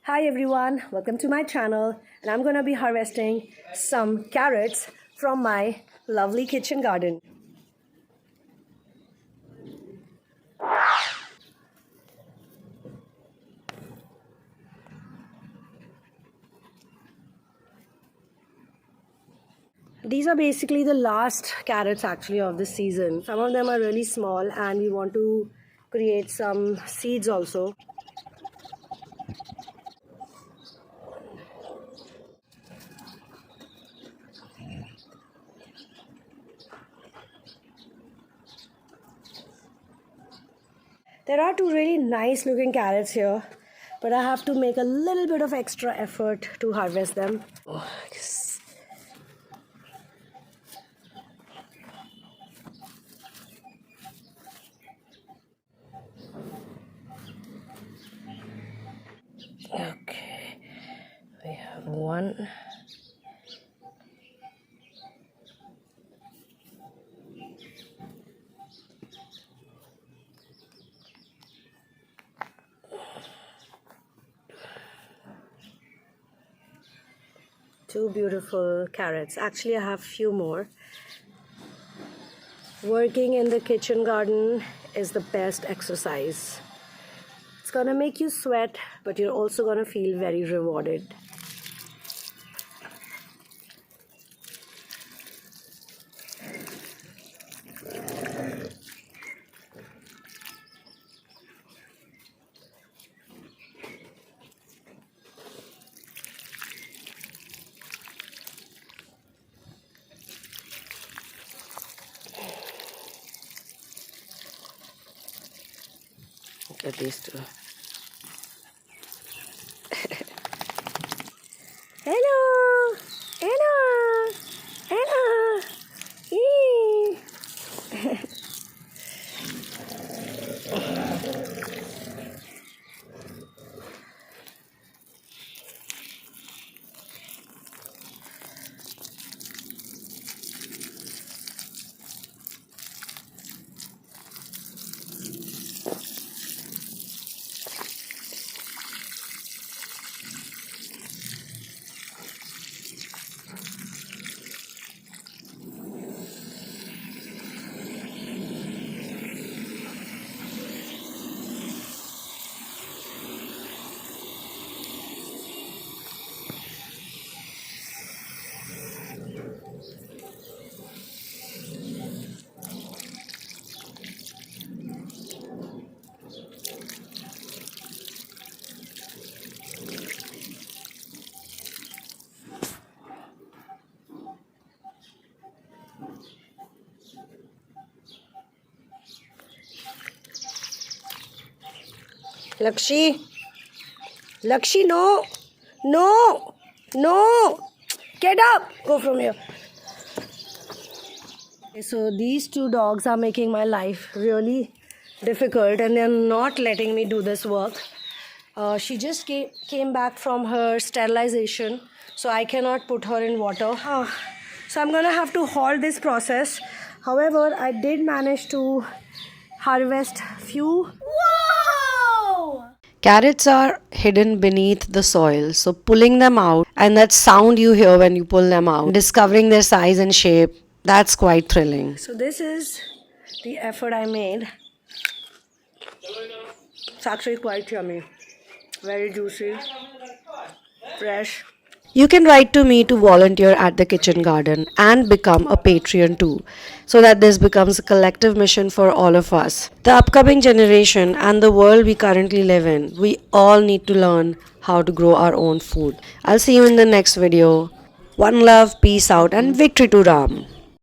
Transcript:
Hi everyone, welcome to my channel, and I'm gonna be harvesting some carrots from my lovely kitchen garden. These are basically the last carrots actually of the season. Some of them are really small and we want to create some seeds also. There are two really nice looking carrots here, but I have to make a little bit of extra effort to harvest them. Oh, yes. Okay, we have one. Two beautiful carrots. Actually, I have few more. Working in the kitchen garden is the best exercise. It's gonna make you sweat, but you're also gonna feel very rewarded. Look at these two. Hello! Hello! Hello! Eee! Lakshi! Lakshi, no! No! No! Get up! Go from here. Okay, so these two dogs are making my life really difficult and they're not letting me do this work. She just came back from her sterilization, so I cannot put her in water. So I'm gonna have to halt this process. However, I did manage to harvest few. Carrots are hidden beneath the soil, so pulling them out and that sound you hear when you pull them out, discovering their size and shape, that's quite thrilling. So this is the effort I made. It's actually quite yummy. Very juicy, fresh. You can write to me to volunteer at the kitchen garden and become a Patreon too, so that this becomes a collective mission for all of us. The upcoming generation and the world we currently live in, we all need to learn how to grow our own food. I'll see you in the next video. One love, peace out, and victory to Ram.